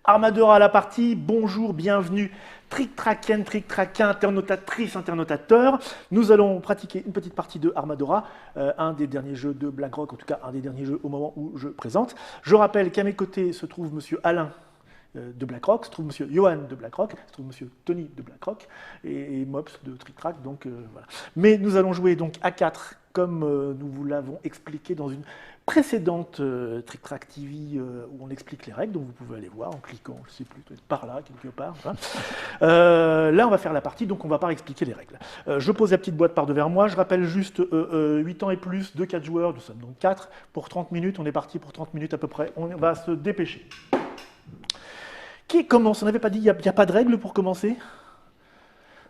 Armadora à la partie, bonjour, bienvenue, trick-tracken, trick-tracken, internautatrice, internautateur. Nous allons pratiquer une petite partie de Armadora, un des derniers jeux de BlackRock, en tout cas un des derniers jeux au moment où je présente. Je rappelle qu'à mes côtés se trouve Monsieur Alain de BlackRock, se trouve Monsieur Johan de BlackRock, se trouve Monsieur Tony de BlackRock et Mops de Trick Track. Donc voilà. Mais nous allons jouer donc à 4 comme nous vous l'avons expliqué dans une précédente Trick Track TV où on explique les règles, donc vous pouvez aller voir en cliquant, je ne sais plus, peut-être par là, quelque part. Voilà. Là, on va faire la partie, donc on ne va pas expliquer les règles. Je pose la petite boîte par devers moi, je rappelle juste 8 ans et plus, de 4 joueurs, nous sommes donc 4, pour 30 minutes, on est parti pour 30 minutes à peu près, on va se dépêcher. Qui commence? On n'avait pas dit, il n'y a pas de règle pour commencer?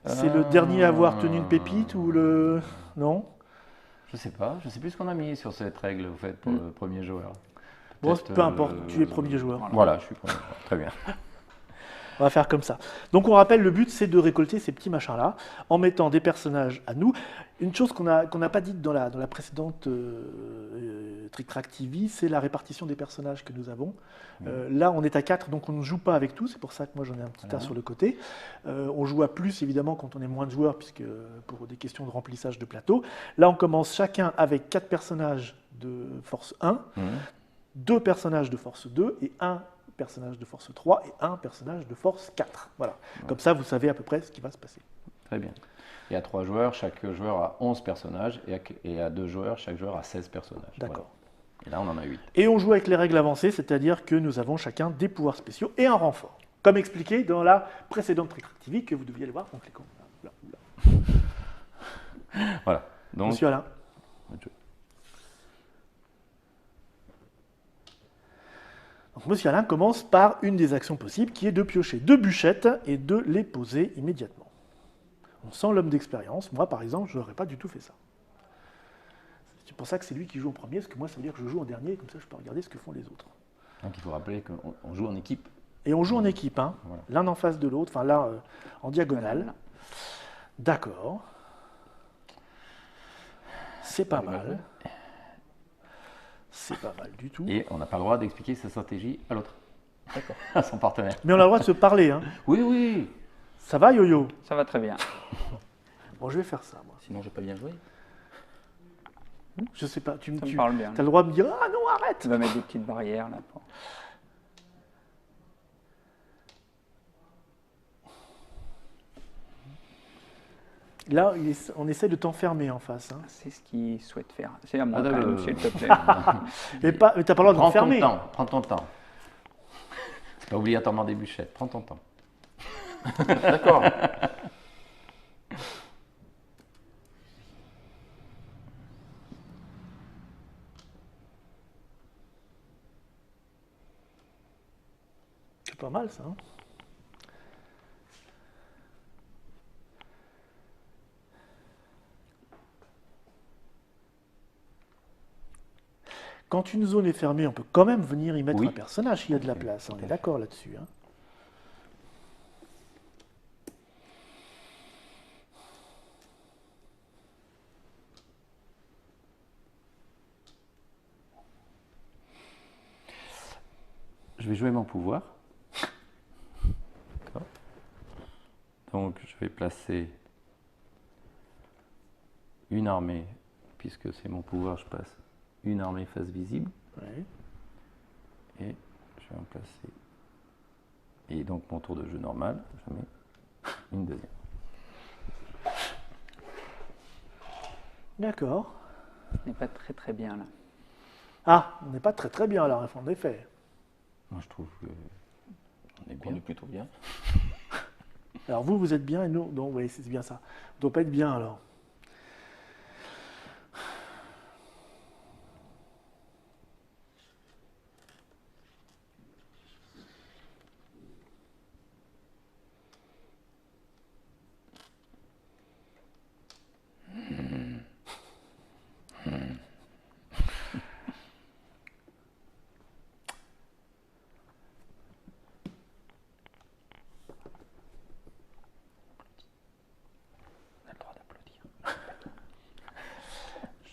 C'est le dernier à avoir tenu une pépite ou le... Non? Je sais pas, je sais plus ce qu'on a mis sur cette règle, vous faites, pour le premier joueur. Bon, peu importe, tu es premier joueur. Voilà, je suis premier joueur, très bien. On va faire comme ça. Donc on rappelle, le but c'est de récolter ces petits machins-là en mettant des personnages à nous. Une chose qu'on n'a pas dite dans la précédente Trick Track TV, c'est la répartition des personnages que nous avons. Là on est à 4, donc on ne joue pas avec tout, c'est pour ça que moi j'en ai un petit tas sur le côté. On joue à plus évidemment quand on est moins de joueurs, puisque pour des questions de remplissage de plateau. Là on commence chacun avec 4 personnages de force 1, 2 personnages de force 2 et 1 personnage de force 3 et un personnage de force 4. Voilà. Ouais. Comme ça, vous savez à peu près ce qui va se passer. Très bien. Et à 3 joueurs, chaque joueur a 11 personnages, et à 2 joueurs, chaque joueur a 16 personnages. D'accord. Voilà. Et là, on en a 8. Et on joue avec les règles avancées, c'est-à-dire que nous avons chacun des pouvoirs spéciaux et un renfort, comme expliqué dans la précédente Trick Track TV que vous deviez aller voir en cliquant. Voilà. Donc, Monsieur Alain. Donc, Monsieur Alain commence par une des actions possibles qui est de piocher 2 bûchettes et de les poser immédiatement. On sent l'homme d'expérience. Moi, par exemple, je n'aurais pas du tout fait ça. C'est pour ça que c'est lui qui joue en premier, parce que moi, ça veut dire que je joue en dernier, et comme ça, je peux regarder ce que font les autres. Donc, il faut rappeler qu'on joue en équipe. Et on joue en équipe, hein, voilà. L'un en face de l'autre, enfin là, en diagonale. D'accord. C'est pas mal. C'est pas mal du tout. Et on n'a pas le droit d'expliquer sa stratégie à l'autre. D'accord. À son partenaire. Mais on a le droit de se parler, hein. Oui, oui. Ça va, Yo-Yo? Ça va très bien. Bon, je vais faire ça, moi. Sinon, j'ai pas bien joué. Je sais pas, ça me parle bien. Tu as le droit de me dire « Ah non, arrête !» Tu vas mettre des petites barrières, là. Pour... Là, on essaie de t'enfermer en face. Hein. C'est ce qu'il souhaite faire. C'est à moi, s'il te plaît. Mais tu n'as pas le droit de m'enfermer. Prends ton temps. C'est pas obligatoirement des bûchettes. Prends ton temps. D'accord. C'est pas mal, ça. Hein. Quand une zone est fermée, on peut quand même venir y mettre un personnage s'il y a de la place. On est d'accord là-dessus. Hein. Je vais jouer mon pouvoir. Donc, je vais placer une armée, puisque c'est mon pouvoir, je passe une armée face visible. Ouais. Et je vais en placer. Et donc, mon tour de jeu normal, je mets une deuxième. D'accord. On n'est pas très bien, là. Ah, on n'est pas très bien là, en effet. Moi, je trouve qu'on est bien. On est plutôt bien. Alors vous êtes bien et nous, non, oui, c'est bien ça. On ne doit pas être bien alors.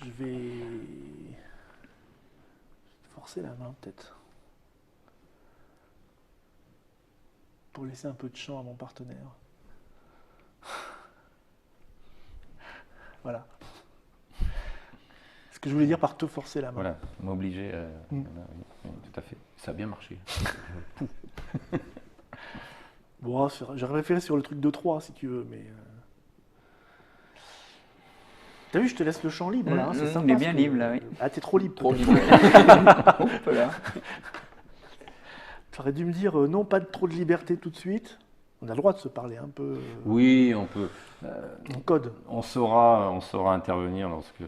Je vais forcer la main peut-être. pour laisser un peu de champ à mon partenaire. Voilà. Ce que je voulais dire par te forcer la main. Voilà, m'obliger. Oui, tout à fait. Ça a bien marché. Bon, j'aurais préféré sur le truc de 3 si tu veux, mais. T'as vu, je te laisse le champ libre là, hein, c'est sympa. On est bien libre là, oui. Ah, t'es trop libre. Trop peut-être. libre. Hop là. T'aurais dû me dire non, pas trop de liberté tout de suite. On a le droit de se parler un peu Oui, on peut. en code. On saura intervenir lorsque.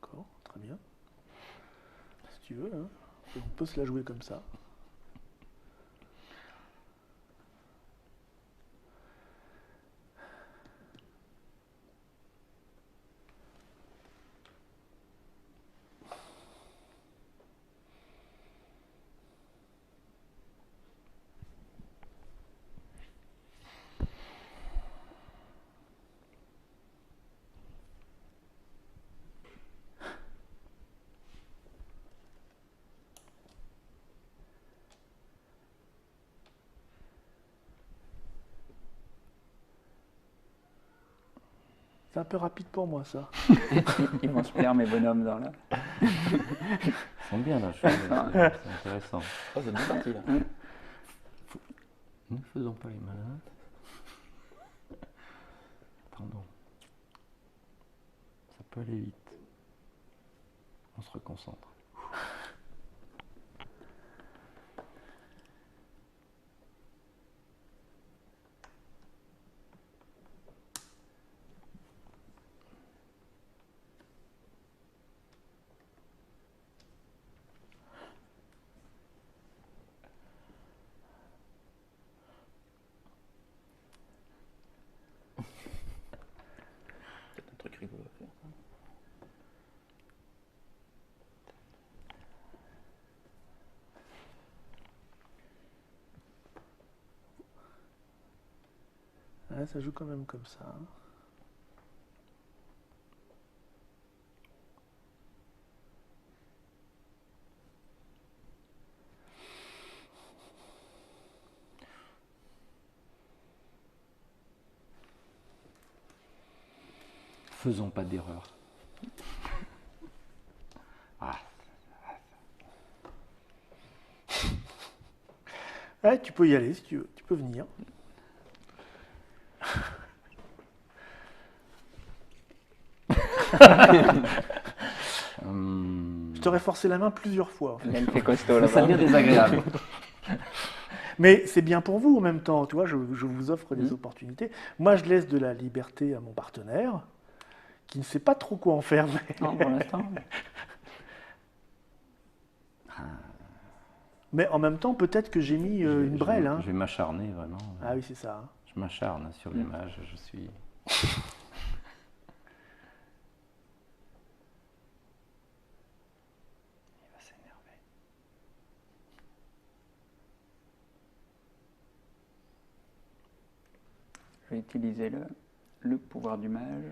D'accord, très bien. Si tu veux, hein, on peut se la jouer comme ça. C'est un peu rapide pour moi, ça. Ils vont se plaire, mes bonhommes, dans là. Ils sont bien là, c'est intéressant. Oh, c'est bien parti là. Ne faisons pas les malins. Pardon. Ça peut aller vite. On se reconcentre. Peut-être un truc rigolo à faire. Ouais, ça joue quand même comme ça. Hein. Faisons pas d'erreur. Ah. Ouais, tu peux y aller si tu veux. Tu peux venir. Je t'aurais forcé la main plusieurs fois. En fait. Là, il fait costaud Ça là-bas. devient désagréable. Mais c'est bien pour vous en même temps. Tu vois, je vous offre des opportunités. Moi, je laisse de la liberté à mon partenaire, qui ne sait pas trop quoi en faire. Non, pour l'instant. Mais en même temps, peut-être que j'ai mis une brêle. Hein. Je vais m'acharner vraiment. Ah oui, c'est ça. Hein. Je m'acharne sur l'image. Je suis. Il va s'énerver. Je vais utiliser le pouvoir du mage.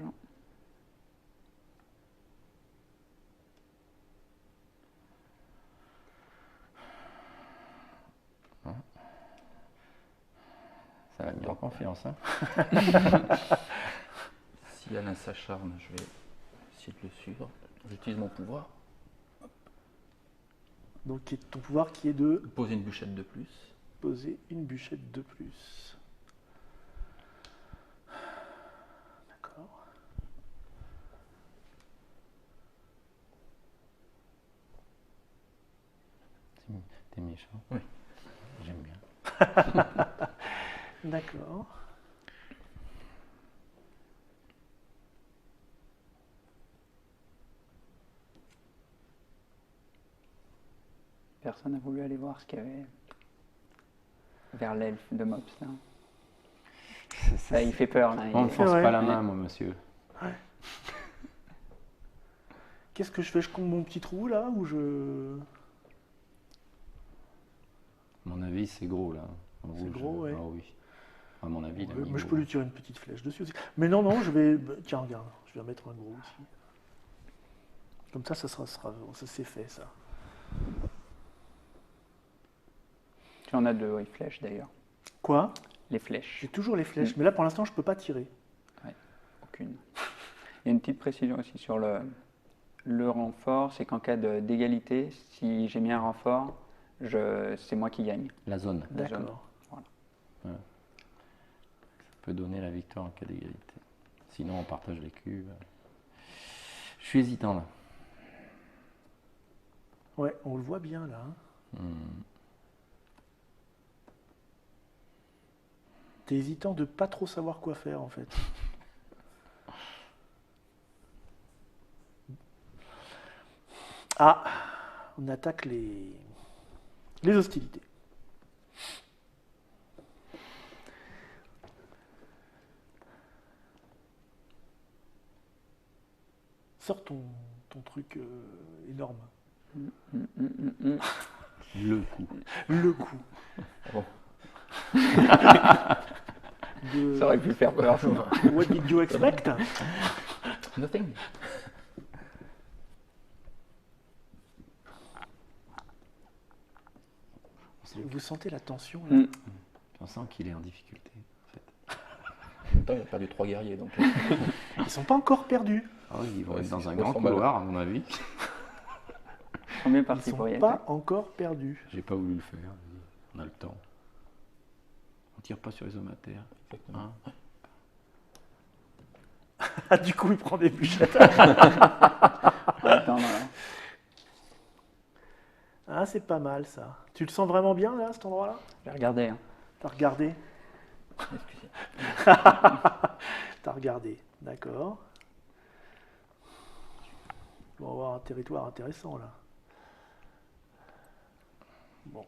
Ça va mis en confiance. Hein. Si Alain s'acharne, je vais essayer de le suivre. J'utilise mon pouvoir. Donc, ton pouvoir qui est de Poser une bûchette de plus. poser une bûchette de plus. D'accord. T'es méchant. Oui. J'aime bien. D'accord. Personne n'a voulu aller voir ce qu'il y avait vers l'elfe de Mops. Là. Là, il fait peur. Là. On ne Il- force vrai. pas la main, moi, monsieur. Qu'est-ce que je fais? Je comble mon petit trou là ou je. À mon avis, c'est gros là. En C'est rouge, gros, ouais. Ah oui. À mon avis, il a mis Mais je beau. peux lui tirer une petite flèche dessus aussi. Mais non, non, je vais. Tiens, regarde, je vais en mettre un gros aussi. Comme ça c'est fait, ça. Tu en as deux, oui, flèches d'ailleurs. Quoi? Les flèches, J'ai toujours les flèches, mais là pour l'instant je peux pas tirer. aucune. Il y a une petite précision aussi sur le renfort, c'est qu'en cas d'égalité, si j'ai mis un renfort, c'est moi qui gagne. La zone. La zone. D'accord. Voilà. Ça peut donner la victoire en cas d'égalité. Sinon, on partage les cubes. Je suis hésitant là. Ouais, on le voit bien là. Hein. T'es hésitant de pas trop savoir quoi faire en fait. Ah, on attaque les hostilités. Sors ton truc énorme. Le coup. Le coup. Bon. Ça aurait pu faire peur. What did you expect? Nothing. Vous sentez la tension là? On sent qu'il est en difficulté. En fait. En même temps, il a perdu 3 guerriers, donc Ils sont pas encore perdus. Ah oui, ils vont Ouais, être dans c'est un quoi grand son couloir, à mon avis. On est Ils parti pour y sont aller. pas encore perdus. J'ai pas voulu le faire. On a le temps. On tire pas sur les hommes à terre. exactement. Hein. Ah, du coup, il prend des bûchettes. Attends, voilà. Ah, c'est pas mal ça. Tu le sens vraiment bien là, cet endroit-là? Je vais regarder. Hein. T'as regardé? Excusez. T'as regardé, d'accord. On va avoir un territoire intéressant là. Bon.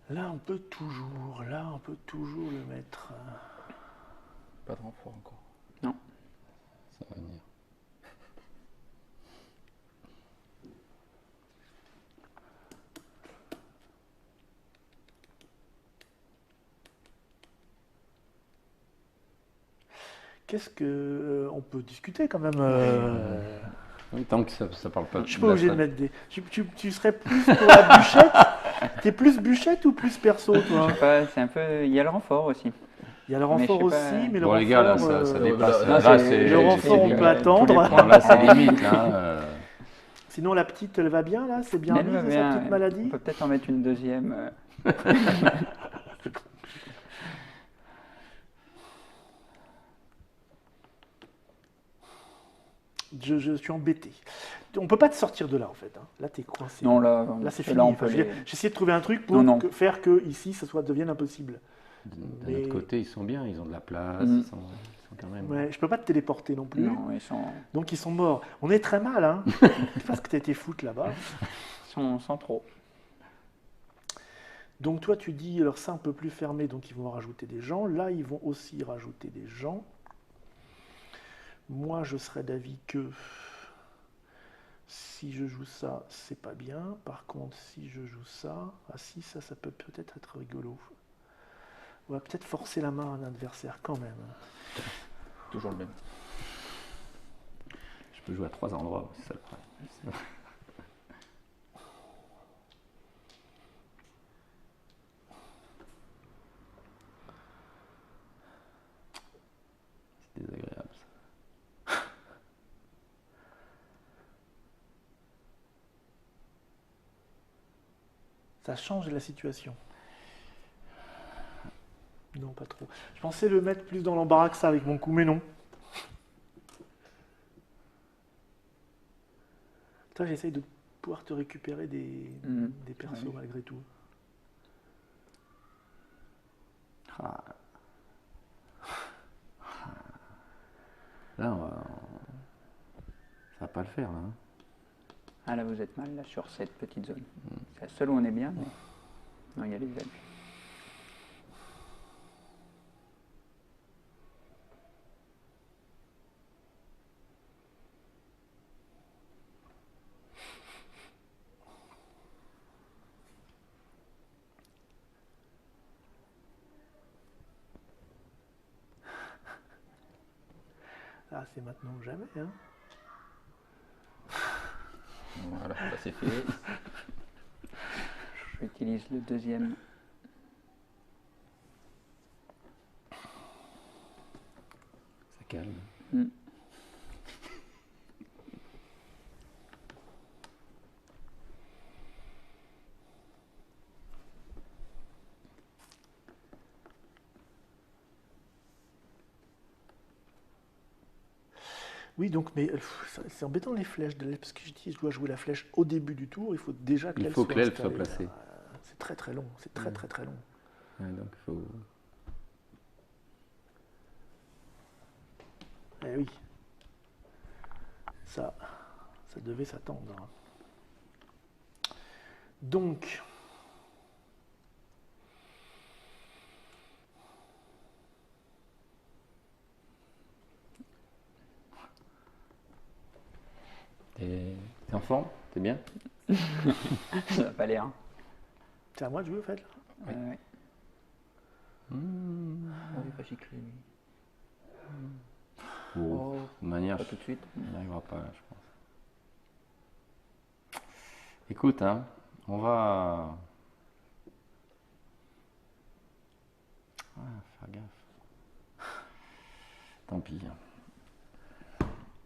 Là, on peut toujours le mettre. Pas de renfort encore. Ça va venir. Qu'est-ce que on peut discuter quand même? Oui, tant que ça parle pas Je suis pas obligé de la mettre des. Tu serais plus pour la bûchette? T'es plus bûchette ou plus perso, toi? Je sais pas, c'est un peu. Il y a le renfort aussi. Il y a le Mais je renfort sais pas. aussi, mais le Bon, renfort. les gars, là, ça dépasse. là, Là, c'est- c'est. le renfort, on c'est- peut attendre. tous les Là, c'est limite. Là, Sinon, la petite, elle va bien là? C'est bien Elle mis, va sa bien, petite ouais. maladie? On peut peut-être en mettre une deuxième. Je suis embêté. On peut pas te sortir de là en fait. Hein. Là, t'es coincé. Non, là, Là, c'est là, fini. on Enfin, peut je veux les- dire, j'ai essayé de trouver un truc pour Non, non. faire que ici, ça devienne impossible. D'un Mais- autre côté, ils sont bien, ils ont de la place, Mhm. ils sont quand même. Ouais, je peux pas te téléporter non plus. Non, ils Donc ils sont morts. On est très mal, hein. Parce que t'as été foutre là-bas. sont sans trop. Donc toi, tu dis, alors ça, on peut plus fermer, donc ils vont rajouter des gens. Là, ils vont aussi rajouter des gens. Moi, je serais d'avis que si je joue ça, c'est pas bien. Par contre, si je joue ça, ah si, ça peut peut-être être rigolo. On va peut-être forcer la main à un adversaire quand même. Toujours le même. Je peux jouer à 3 endroits, c'est ça le problème. C'est désagréable ça. Ça change la situation. Non, pas trop. Je pensais le mettre plus dans l'embarras que ça avec mon coup, mais non. Toi, j'essaye de pouvoir te récupérer des persos oui. malgré tout. Ah. Là, pas le faire là. Hein. Ah là, vous êtes mal, là, sur cette petite zone. C'est la seule où on est bien, mais... Non, il y a les ailes. Ah, c'est maintenant ou jamais. Hein. Voilà, là c'est fait. J'utilise le deuxième. Ça calme. Hmm. Oui, donc, mais c'est embêtant les flèches, parce que je dois jouer la flèche au début du tour, il faut déjà que Il l'aile faut soit que l'aile soit installée, placée. là. C'est très très long, c'est très très très long. Ouais, donc il faut. Eh oui. Ça devait s'attendre. Donc, T'es en forme? T'es bien? Ça n'a pas l'air. c'est à moi de jouer, en fait, là. Ouais. Oh, il va gicler lui. Oh, de toute manière, Pas tout de suite. il n'y arrivera pas, là, je pense. Écoute, hein, on va. Faire gaffe. Tant pis.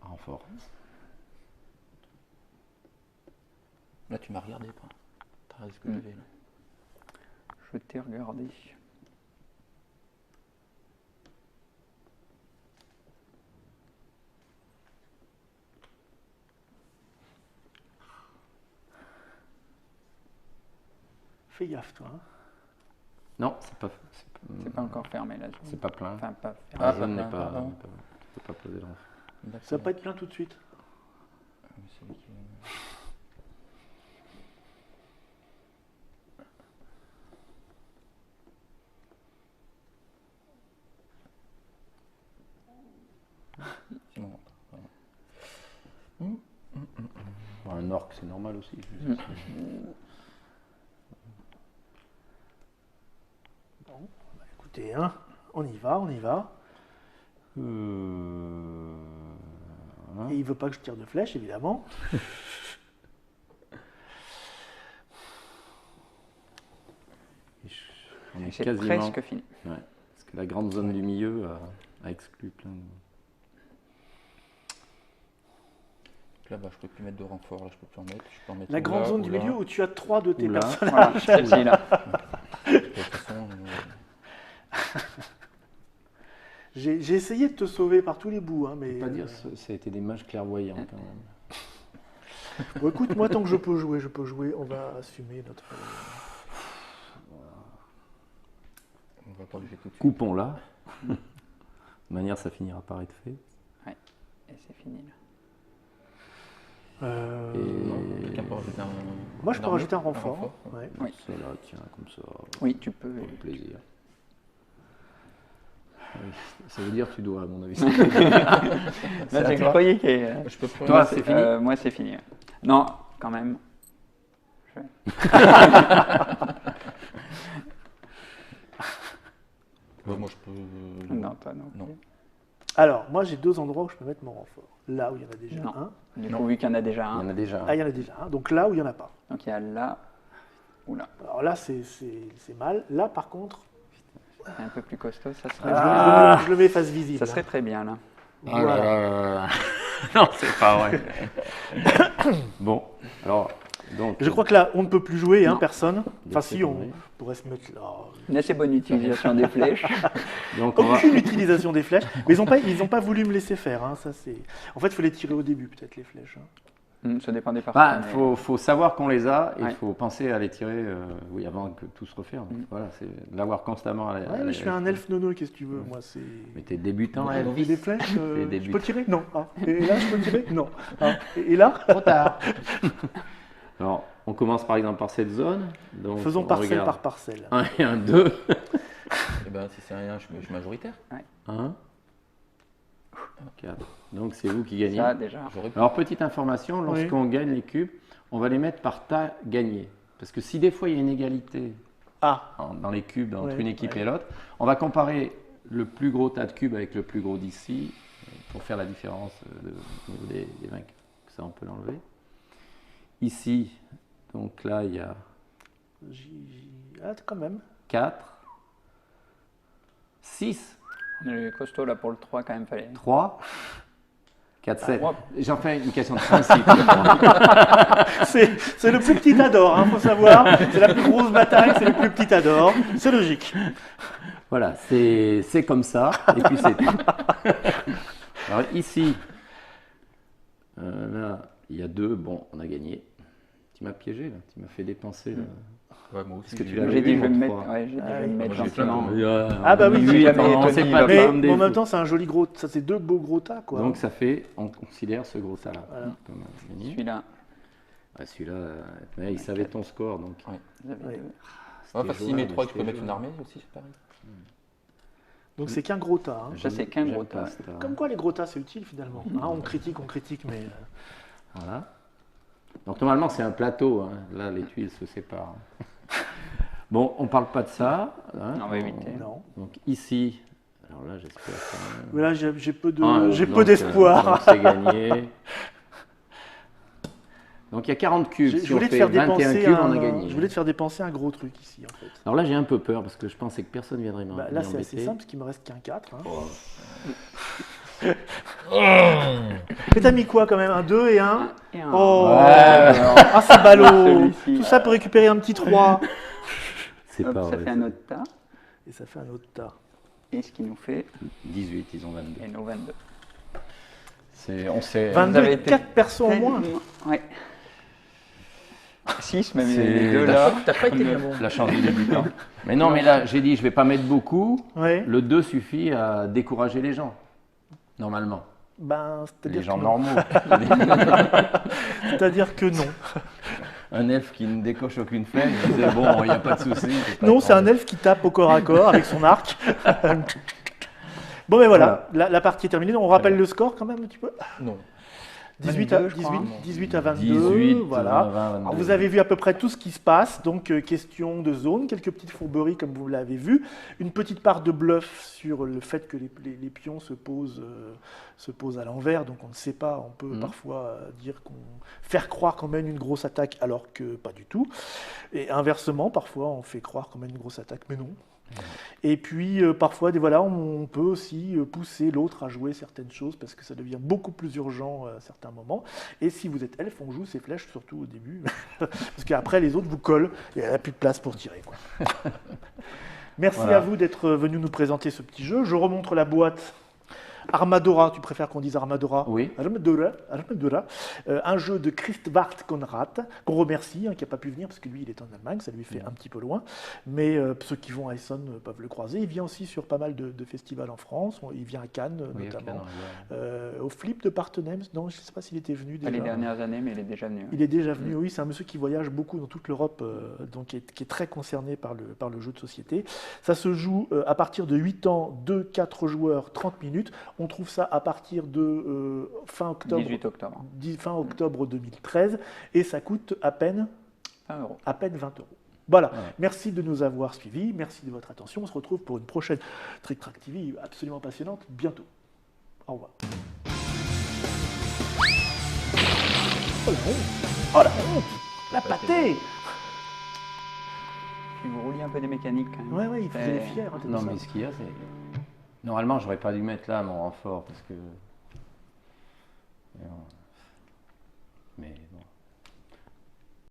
Renfort. Là, tu m'as regardé, pas. T'as regardé ce que j'avais là. Je t'ai regardé. Fais gaffe, toi. Hein. Non, c'est pas. C'est pas encore fermé la zone. C'est pas plein. Enfin, pas fermé. La Ah, zone pas n'est plein, pas. pardon. Tu peux pas poser l'enfant. D'accord. Ça va pas être plein tout de suite. Ah, mais c'est lui qui- C'est bon. Bon, un orc, c'est normal aussi. Mm. Bon, bah, écoutez, hein, on y va, on y va. Voilà. Et il veut pas que je tire de flèche, évidemment. Et on est C'est quasiment. presque fini. Ouais, parce que la grande zone du milieu a exclu plein de. Là, bah, je peux plus mettre de renfort, là, je peux plus en mettre. Je peux en mettre La ou grande là, zone ou du là. milieu où tu as 3 de tes Ou là. personnages. Voilà, celle-ci là. De toute façon, J'ai essayé de te sauver par tous les bouts, hein, mais. Je peux pas dire, ça a été des mages clairvoyants quand même. Bon, écoute, moi, tant que je peux jouer, on va assumer notre. on va pas le faire tout de suite. Coupons-la. De manière, ça finira par être fait. Et c'est fini là. Non, quelqu'un peut rajouter un. Moi, je peux armure, rajouter un renfort. ouais. Ouais. Oui. Ça là, tiens, comme ça, Oui, tu peux. pour le plaisir. Oui, ça veut dire que tu dois, à mon avis. Là, j'ai croyé que. Je peux plus Toi, en c'est fini. Moi, c'est fini. Non, quand même. moi, je peux. Non, toi non. Non. Alors, moi, j'ai 2 endroits où je peux mettre mon renfort. Là où il y en a déjà Non. un. Du coup, vu qu'il y en a déjà Il y en un, a déjà un. Ah, il y en a déjà un. Donc là où il n'y en a pas. donc il y a là ou là. Alors là, c'est mal. Là, par contre, C'est un peu plus costaud, ça serait, je le mets face visible. ça serait très bien là. Ah là Voilà. là là là. Non, c'est pas vrai. Bon, alors, donc. Je crois que là, on ne peut plus jouer, hein, Non. personne. Enfin, si, on Oui. pourrait se mettre là. Une assez bonne utilisation des flèches. Donc, on va. Aucune utilisation des flèches. Mais ils n'ont pas voulu me laisser faire. Hein, ça, c'est. En fait, il faut les tirer au début, peut-être, les flèches. Hein. Ça dépend des parties. Il faut savoir qu'on les a et il Ouais. faut penser à les tirer oui, avant que tout se referme. Voilà, c'est de l'avoir constamment à Ouais, mais je suis un elfe nono, qu'est-ce que tu veux? Moi, c'est. Mais t'es débutant, Vous avez des flèches? Je début. peux tirer? Non. Ah. Et là, je peux tirer? Non. Ah. Et là? Trop tard. Alors, on commence par exemple par cette zone. Donc, Faisons on parcelle regarde par parcelle. 1 et 1, 2. Et ben si c'est un 1, je suis majoritaire. 1, 4. Donc c'est vous qui gagnez. Ça, déjà. J'aurais pu. Alors, petite information, lorsqu'on gagne les cubes, on va les mettre par tas gagnés. Parce que si des fois il y a une égalité Ah. dans les cubes entre Ouais, une équipe ouais. et l'autre, on va comparer le plus gros tas de cubes avec le plus gros d'ici pour faire la différence au niveau des vainqueurs. Ça, on peut l'enlever. Ici, donc là, il y a Ah, quand même. 4, 6, On est costaud là pour le 3 quand même, fallait. 3, 4, 7. moi- J'en fais une question de principe. C'est le plus petit tas d'or, faut savoir. C'est la plus grosse bataille, c'est le plus petit tas d'or. C'est logique. Voilà, c'est comme ça, et puis c'est tout. Alors ici, là, il y a 2, bon, on a gagné. Tu m'as piégé, là, tu m'as fait dépenser. Là. Ouais, moi aussi. Est-ce que tu j'ai- l'as J'ai dit, je vais me mon mettre. trois. Ouais, j'ai dit, je vais me mettre Moi, j'ai gentiment. plein Ah bah oui, oui, jamais on Tony sait va pas faire faire Mais en même temps, c'est un joli gros. Ça, c'est 2 beaux gros tas, quoi. Donc ça fait, on considère ce gros tas-là Voilà. comme gagné. Celui-là. Ah, celui-là, mais il savait ton score, donc. vous avez Ouais. deux. Ouais, C'était parce que si jouable, mes 3 que je peux c'était mettre une jouable. armée aussi, c'est pareil. Donc c'est qu'un gros tas. Ça, c'est qu'un gros J'aime pas tas. ce tas. Comme quoi, les gros tas, c'est utile finalement. On critique, mais. Voilà. Donc normalement c'est un plateau, hein. Là les tuiles se séparent. Bon, on parle pas de ça. Hein. On va éviter. Non. Donc ici, alors là j'espère quand même. Mais là, j'ai peu Ah, j'ai donc, peu d'espoir. donc c'est gagné. Donc il y a 40 cubes. Je Si on voulais te fait faire 21 dépenser cubes, on a gagné. Je voulais te faire dépenser un gros truc ici, en fait. Alors là j'ai un peu peur parce que je pensais que personne viendrait Bah, là, c'est assez m'embêter. simple, parce qu'il me reste qu'un 4. Hein. Oh. Mais t'as mis quoi quand même? Un 2 et un? Et un. Oh Ouais, Ah, c'est ballot Celui-ci, Tout ça pour récupérer un petit 3. C'est Hop, pas ça vrai. fait un autre tas. Et ça fait un autre tas. Et ce qui nous fait 18, ils ont 22. et nos 22. On sait. 22 avez et été 4 persos en moins. Ouais. 6, même C'est- les deux là. T'as pas été bien bon. La chance du débutant. Mais non, mais là, j'ai dit, je vais pas mettre beaucoup. Ouais. Le 2 suffit à décourager les gens, normalement. Ben, Les c'est-à-dire gens que non. normaux. C'est-à-dire que non. Un elfe qui ne décoche aucune flèche, il disait, bon, il n'y a pas de souci. Non, c'est un elfe qui tape au corps à corps avec son arc. Bon, mais voilà, la partie est terminée. On rappelle le score quand même un petit peu. Non. 18 22, à, je crois. 18 à 22. 18, voilà. 20, 22. Alors, vous avez vu à peu près tout ce qui se passe, donc question de zone, quelques petites fourberies comme vous l'avez vu, une petite part de bluff sur le fait que les pions se posent à l'envers, donc on ne sait pas, on peut parfois faire croire qu'on mène une grosse attaque alors que pas du tout, et inversement, parfois on fait croire qu'on mène une grosse attaque, mais non. Et puis parfois, voilà, on peut aussi pousser l'autre à jouer certaines choses parce que ça devient beaucoup plus urgent à certains moments. Et si vous êtes elfe, on joue ses flèches surtout au début parce qu'après les autres vous collent et il n'y a plus de place pour tirer, quoi. Merci Voilà. à vous d'être venu nous présenter ce petit jeu. Je remontre la boîte. Armadora, tu préfères qu'on dise Armadora? Oui. Armadora. Un jeu de Christvart Konrad, qu'on remercie, qui n'a pas pu venir parce que lui il est en Allemagne, ça lui fait un petit peu loin. Mais ceux qui vont à Essen peuvent le croiser. Il vient aussi sur pas mal de festivals en France. Il vient à Cannes Oui, notamment. ok, Au Flip de Partenem, non, je ne sais pas s'il était venu Pas déjà. les dernières années, mais il est déjà venu. Il est déjà venu, oui, c'est un monsieur qui voyage beaucoup dans toute l'Europe, donc qui est très concerné par le jeu de société. Ça se joue à partir de 8 ans, 2-4 joueurs, 30 minutes. On trouve ça à partir de fin octobre, 18 octobre. fin octobre 2013, et ça coûte à peine 20 euros. 20 euros. Voilà, Ouais. merci de nous avoir suivis, merci de votre attention. On se retrouve pour une prochaine Trick Track TV absolument passionnante bientôt. Au revoir. Oh la honte! Oh la honte! La pâtée! Puis vous rouliez un peu des mécaniques quand même. Ouais, il faisait les fiers. Hein, t'as Non, dit mais ça. ce qu'il y a, c'est. Normalement, j'aurais pas dû mettre là mon renfort parce que.